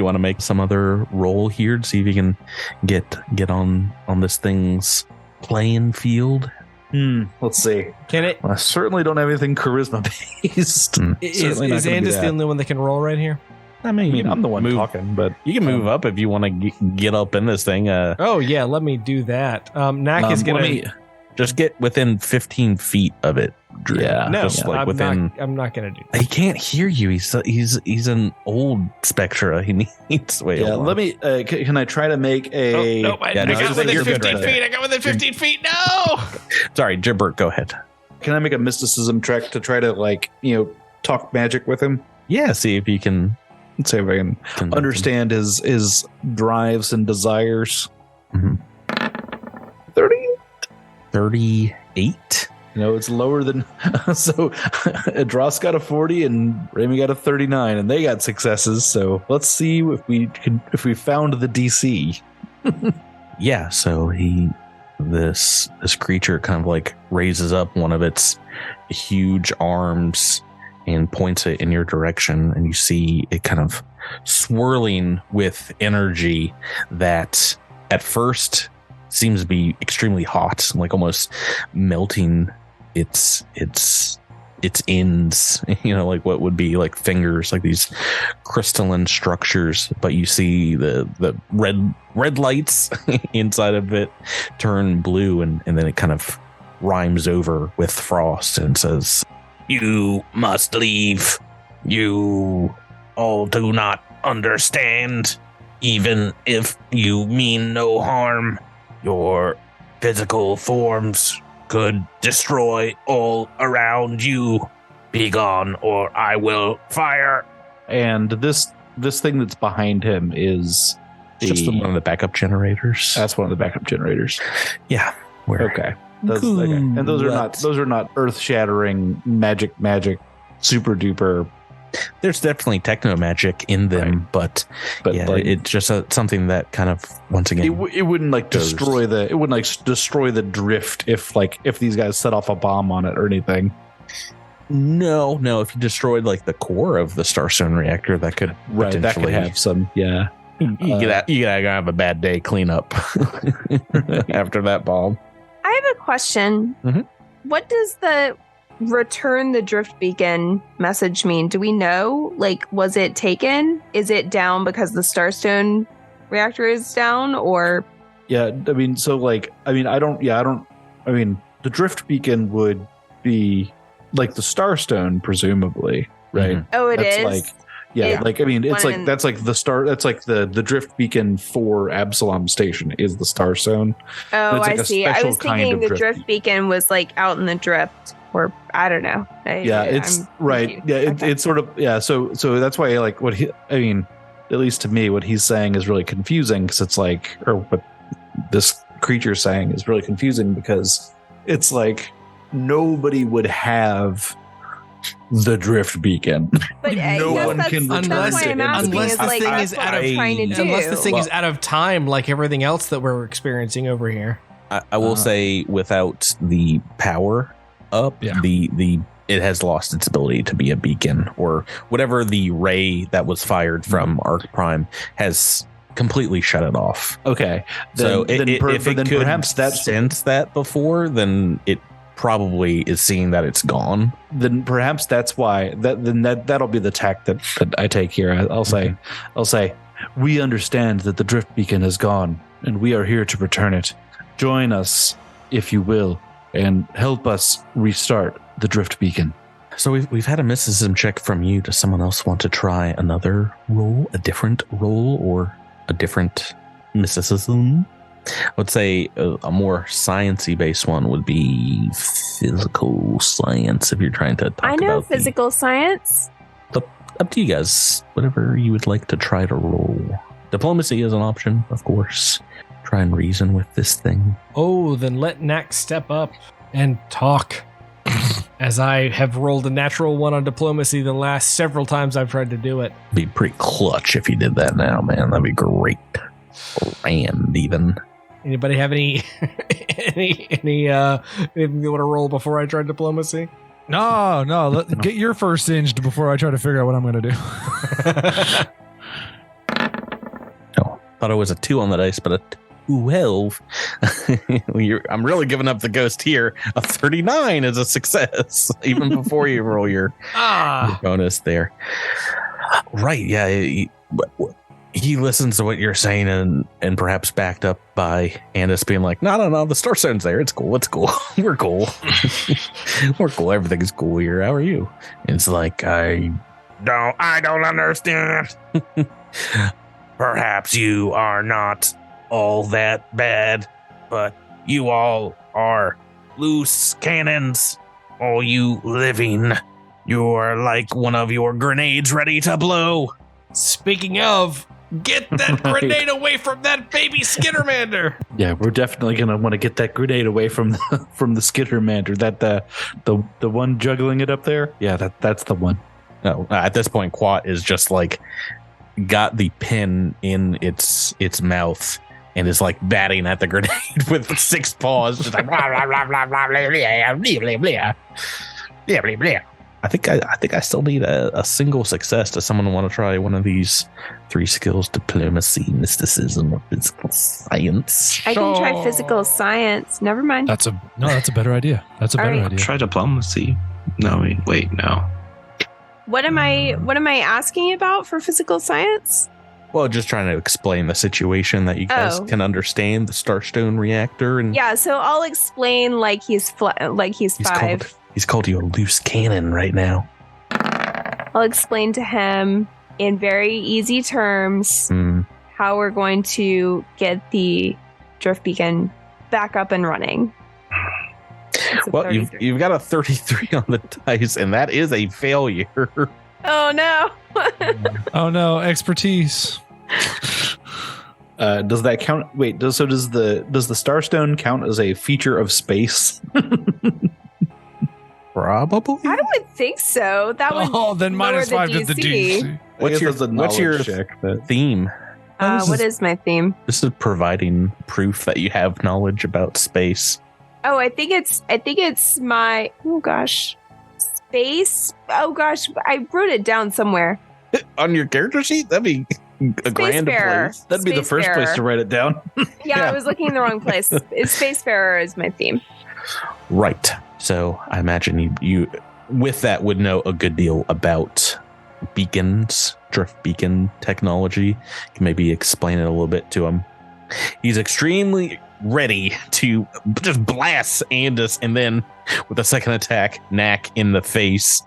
want to make some other roll here to see if you can get on this thing's playing field?
Let's see.
Can it?
Well, I certainly don't have anything charisma based.
Is Andis the only one that can roll right here?
I mean, I'm the one talking, but
you can move up if you want to get up in this thing.
Oh yeah, let me do that. Knack is gonna
just get within 15 feet of it.
Yeah.
No,
Just like
I'm not gonna do.
He can't hear you. He's an old Spectra. He needs. Wait,
Yeah. Let me. Can I try to make a?
I got within 15 feet. I got within 15 feet. No.
Sorry, Jibbert. Go ahead.
Can I make a mysticism check to try to talk magic with him?
Yeah. See if you can.
Let's see if I can understand his drives and desires.
Mm-hmm. 38.
No, it's lower than so. Dross got a 40 and Remy got a 39, and they got successes. So let's see if we found the DC.
Yeah. So this creature kind of like raises up one of its huge arms and points it in your direction, and you see it kind of swirling with energy that at first seems to be extremely hot, like almost melting its ends, like what would be like fingers, like these crystalline structures. But you see the red lights inside of it turn blue, and then it kind of rhymes over with frost and says, "You must leave. You all do not understand, even if you mean no harm. Your physical forms could destroy all around you. Be gone, or I will fire."
And this thing that's behind him is
just one of the backup generators.
That's one of the backup generators.
Yeah.
Okay. Okay. And those are not earth-shattering magic, super duper.
There's definitely techno magic in them, right. but yeah, it's just something that kind of, once again,
it wouldn't destroy the drift if these guys set off a bomb on it or anything.
No. If you destroyed like the core of the Starstone reactor, that could
that could have some. Yeah.
You gotta have a bad day cleanup after that bomb.
I have a question.
Mm-hmm.
What does the return the drift beacon message mean? Do we know? Was it taken? Is it down because the Starstone reactor is down, or?
Yeah, I mean, the drift beacon would be like the Starstone, presumably, right?
Mm-hmm.
Oh, is.
That's like the drift beacon for Absalom Station is the Starstone.
Oh, I see. I was thinking the drift beacon was out in the drift, or I don't know.
It's right. Yeah, it's sort of So that's why at least to me, what he's saying is really confusing, because it's or what this creature's saying is really confusing, because it's nobody would have the drift beacon.
But
no one can
unless
the thing is out of
unless the thing is out of time, like everything else that we're experiencing over here.
I will say, without the power up, it has lost its ability to be a beacon, or whatever the ray that was fired from Arc Prime has completely shut it off.
Okay,
if it could
perhaps
sense that before, then it probably is seeing that it's gone.
Then perhaps that's why that'll be the tack that I take here. I'll say, we understand that the drift beacon is gone, and we are here to return it. Join us, if you will, and help us restart the drift beacon.
So we've had a mysticism check from you. Does someone else want to try another roll, a different roll, or a different mysticism? I would say a more sciencey based one would be physical science, if you're trying to talk about.
I know physical science.
Up to you guys. Whatever you would like to try to roll. Diplomacy is an option, of course. Try and reason with this thing.
Oh, then let Nax step up and talk. As I have rolled a natural one on diplomacy the last several times I've tried to do it.
Be pretty clutch if you did that now, man. That'd be great. Grand, even.
Anybody have anything you want to roll before I try diplomacy?
No. Get your first singed before I try to figure out what I'm going to do.
Thought it was a 2 on the dice, but a 12. I'm really giving up the ghost here. A 39 is a success, even before you roll your bonus there. Right, yeah. he listens to what you're saying and perhaps backed up by Andis being like, no, the Starstone's there. It's cool. We're cool. We're cool. Everything's cool here. How are you? And it's like, I don't understand. Perhaps you are not all that bad, but you all are loose cannons. All you living. You're like one of your grenades ready to blow.
Speaking of, get that grenade away from that baby Skittermander.
Yeah, we're definitely gonna want to get that grenade away from the Skittermander. That the one juggling it up there. Yeah, that's the one.
No, at this point, Quat is just like got the pin in its mouth and is like batting at the grenade with 6 paws, just like blah, blah, blah, blah, blah, blah, blah, blah, blah, blah. Yeah, blah, blah. I think I still need a single success to someone want to try one of these 3 skills: diplomacy, mysticism, or physical science.
I can try physical science. Never mind.
That's a better idea. That's a better idea.
Try diplomacy. No, wait, no.
What am I asking about for physical science?
Well, just trying to explain the situation that you guys can understand the Starstone reactor, and
yeah. So I'll explain like he's 5.
He's called you a loose cannon right now.
I'll explain to him in very easy terms how we're going to get the drift beacon back up and running.
Well, you've got a 33 on the dice, and that is a failure.
Oh no!
Oh no! Expertise.
Does that count? Wait, does the Starstone count as a feature of space?
Probably.
I would think so. That would
then -5 to the DC.
What's your theme?
What is my theme?
This is providing proof that you have knowledge about space.
Oh, I think it's my space. Oh gosh, I wrote it down somewhere.
On your character sheet? That'd be a grand place.
That'd be the first place to write it down.
Yeah, I was looking in the wrong place. Spacefarer is my theme.
Right. So I imagine you with that would know a good deal about beacons, drift beacon technology. You can maybe explain it a little bit to him. He's extremely ready to just blast Andis and then with a second attack, Knack in the face.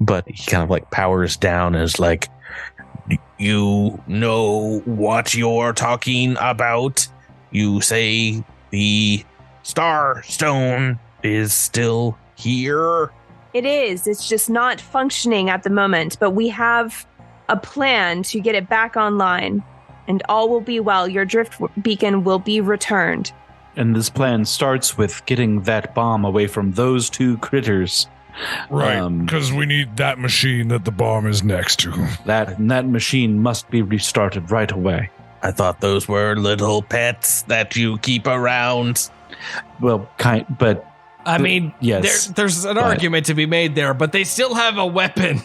But he kind of like powers down and is like, you know what you're talking about? You say the Starstone is still here?
It is. It's just not functioning at the moment, but we have a plan to get it back online, and all will be well. Your drift beacon will be returned.
And this plan starts with getting that bomb away from those 2 critters.
Right, because we need that machine that the bomb is next to.
That machine must be restarted right away.
I thought those were little pets that you keep around.
Well, but
I mean,
yes,
there's an argument to be made there, but they still have a weapon.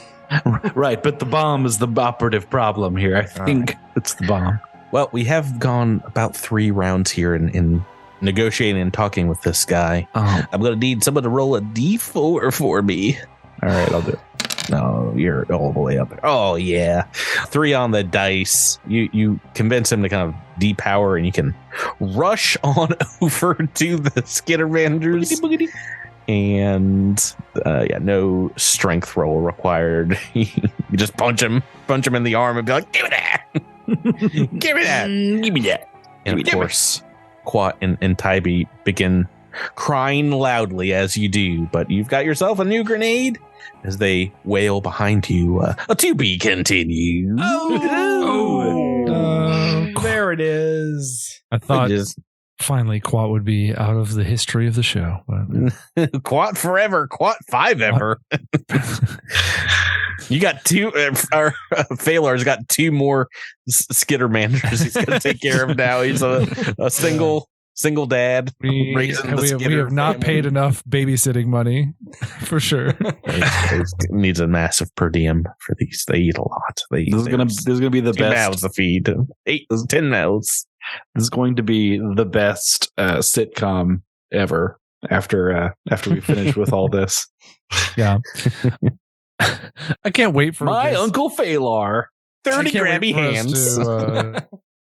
Right, but the bomb is the operative problem here. I think it's the bomb.
Well, we have gone about 3 rounds here in negotiating and talking with this guy. I'm going to need someone to roll a D4 for me. All right, I'll do it. No, you're all the way up there. Oh, yeah. 3 on the dice. You convince him to kind of depower, and you can rush on over to the Skittermanders. And no strength roll required. You just punch him in the arm and be like, give me that. Give me that. Give me that. And of course, Quat and Tybee begin crying loudly as you do, but you've got yourself a new grenade as they wail behind you. To be continued.
There it is.
I thought finally Quat would be out of the history of the show.
Quat forever. Quat 5 ever. You got 2. Phalar's got 2 more Skittermanders he's going to take care of now. He's a single dad.
We have not paid enough babysitting money for sure.
Needs a massive per diem for these. They eat a lot. This is gonna be the 2 best mouths to feed. 10 mouths.
This is going to be the best sitcom ever. After we finish with all this,
yeah. I can't wait for
my Uncle Phalar.
30 grabby hands.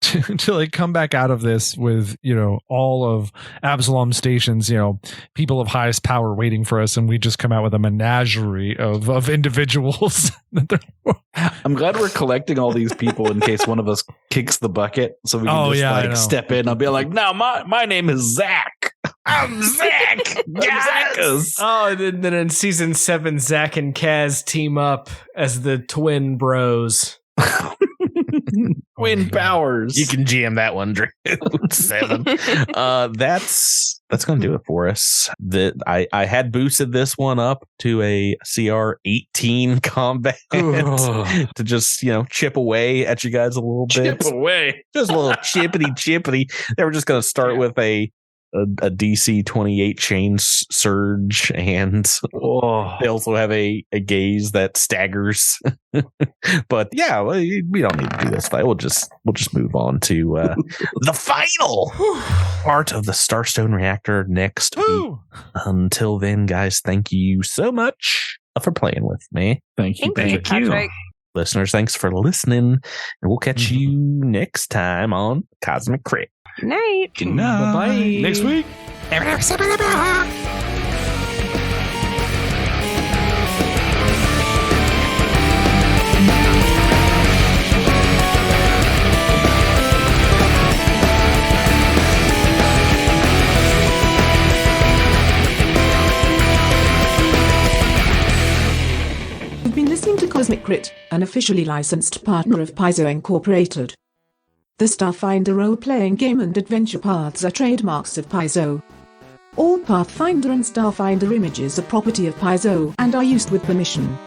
To like come back out of this with, you know, all of Absalom Station's, you know, people of highest power waiting for us, and we just come out with a menagerie of individuals.
I'm glad we're collecting all these people in case one of us kicks the bucket, so we can step in. I'll be like, no, my name is Zach. I'm Zach.
Yes.
Oh, and then in season 7, Zach and Kaz team up as the twin bros.
Twin powers.
You can GM that one, Drew. 7. That's going to do it for us. I had boosted this one up to a CR 18 combat to just, you know, chip away at you guys a little bit.
Chip away.
Just a little chippity. They were just going to start with a DC 28 chain surge, and they also have a gaze that staggers. But yeah, we don't need to do this fight. We'll just move on to the final part of the Starstone Reactor next week. Until then, guys, thank you so much for playing with me.
Thank you.
Thank you.
Listeners, thanks for listening, and we'll catch you next time on Cosmic Crit.
Night.
Good night.
Bye.
Next week.
You've been listening to Cosmic Crit, an officially licensed partner of Paizo Incorporated. The Starfinder role-playing game and adventure paths are trademarks of Paizo. All Pathfinder and Starfinder images are property of Paizo and are used with permission.